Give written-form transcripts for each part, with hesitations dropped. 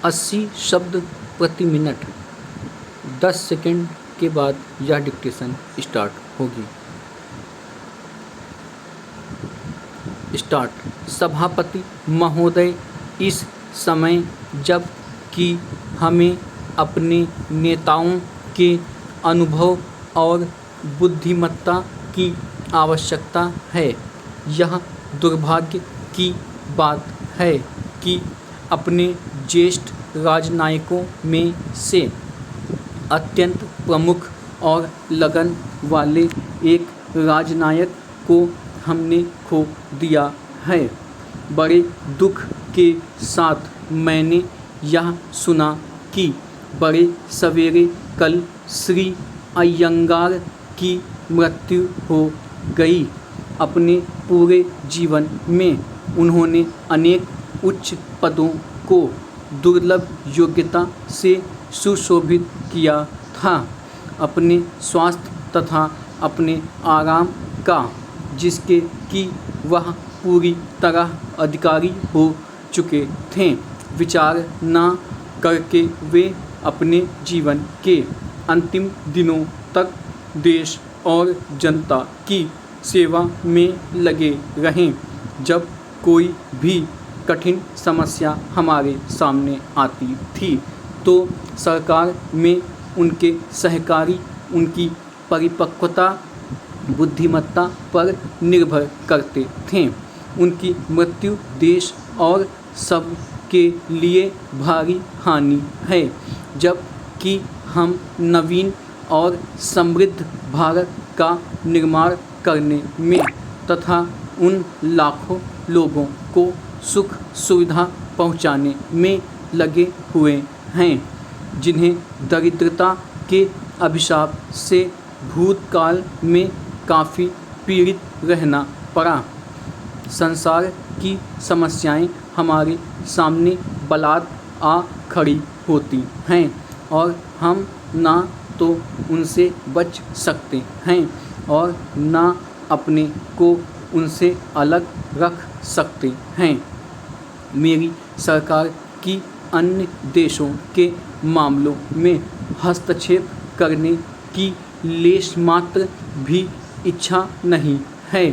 80 शब्द प्रति minute. 10 second के बाद यह डिक्टेशन स्टार्ट होगी। स्टार्ट। सभापति महोदय, इस समय जब कि हमें अपने नेताओं के अनुभव और बुद्धिमत्ता की आवश्यकता है, यह दुर्भाग्य की बात है कि अपने ज्येष्ठ राजनयिकों में से अत्यंत प्रमुख और लगन वाले एक राजनयिक को हमने खो दिया है। बड़े दुख के साथ मैंने यह सुना कि बड़े सवेरे कल श्री अय्यंगार की मृत्यु हो गई। अपने पूरे जीवन में उन्होंने अनेक उच्च पदों को दुर्लभ योग्यता से सुशोभित किया था। अपने स्वास्थ्य तथा अपने आराम का, जिसके कि वह पूरी तरह अधिकारी हो चुके थे, विचार न करके वे अपने जीवन के अंतिम दिनों तक देश और जनता की सेवा में लगे रहें। जब कोई भी कठिन समस्या हमारे सामने आती थी तो सरकार में उनके सहकारी उनकी परिपक्वता, बुद्धिमत्ता पर निर्भर करते थे। उनकी मृत्यु देश और सब के लिए भारी हानि है। जब कि हम नवीन और समृद्ध भारत का निर्माण करने में तथा उन लाखों लोगों को सुख सुविधा पहुंचाने में लगे हुए हैं जिन्हें दरिद्रता के अभिशाप से भूतकाल में काफ़ी पीड़ित रहना पड़ा। संसार की समस्याएं हमारे सामने बलात् आ खड़ी होती हैं और हम ना तो उनसे बच सकते हैं और ना अपने को उनसे अलग रख सकते हैं। मेरी सरकार की अन्य देशों के मामलों में हस्तक्षेप करने की लेश मात्र भी इच्छा नहीं है,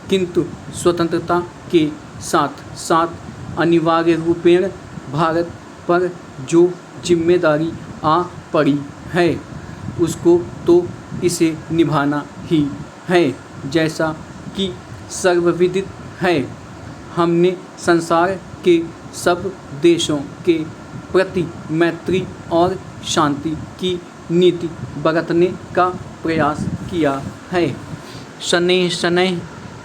किंतु स्वतंत्रता के साथ साथ अनिवार्य रूपेण भारत पर जो जिम्मेदारी आ पड़ी है उसको तो इसे निभाना ही है। जैसा कि सर्वविदित है, हमने संसार के सब देशों के प्रति मैत्री और शांति की नीति बरतने का प्रयास किया है। शनैः शनैः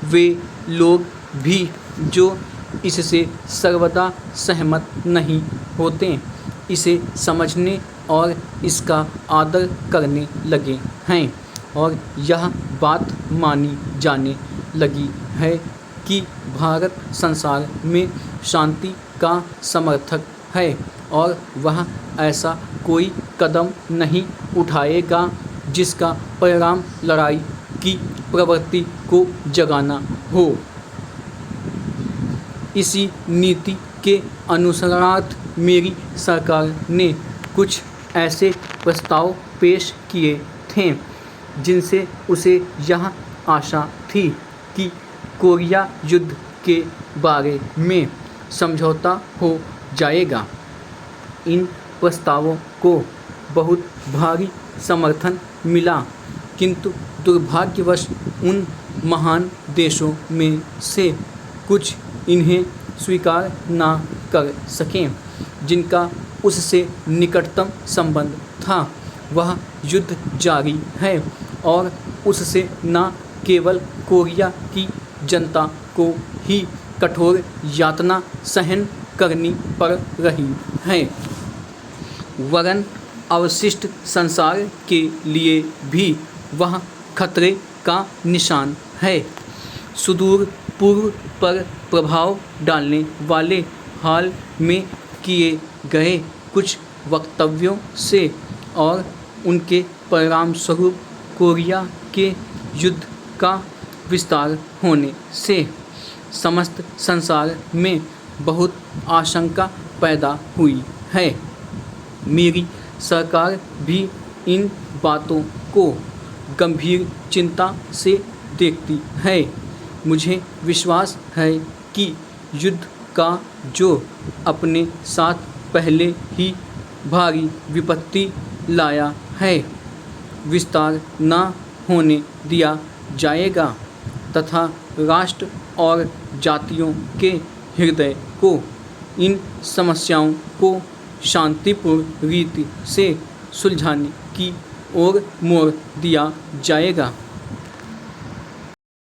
वे लोग भी जो इससे सर्वदा सहमत नहीं होते, इसे समझने और इसका आदर करने लगे हैं और यह बात मानी जाने लगी है कि भारत संसार में शांति का समर्थक है और वह ऐसा कोई कदम नहीं उठाएगा जिसका परिणाम लड़ाई की प्रवृत्ति को जगाना हो। इसी नीति के अनुसरणार्थ मेरी सरकार ने कुछ ऐसे प्रस्ताव पेश किए थे जिनसे उसे यह आशा थी कि कोरिया युद्ध के बारे में समझौता हो जाएगा। इन प्रस्तावों को बहुत भारी समर्थन मिला, किंतु दुर्भाग्यवश उन महान देशों में से कुछ इन्हें स्वीकार न कर सकें जिनका उससे निकटतम संबंध था। वह युद्ध जारी है और उससे न केवल कोरिया की जनता को ही कठोर यातना सहन करनी पड़ रही है, वरन अवशिष्ट संसार के लिए भी वह खतरे का निशान है। सुदूर पूर्व पर प्रभाव डालने वाले हाल में किए गए कुछ वक्तव्यों से और उनके परिणामस्वरूप कोरिया के युद्ध का विस्तार होने से समस्त संसार में बहुत आशंका पैदा हुई है। मेरी सरकार भी इन बातों को गंभीर चिंता से देखती है। मुझे विश्वास है कि युद्ध का जो अपने साथ पहले ही भारी विपत्ति लाया है, विस्तार न होने दिया जाएगा तथा राष्ट्र और जातियों के हृदय को इन समस्याओं को शांतिपूर्ण रीति से सुलझाने की ओर मोड़ दिया जाएगा।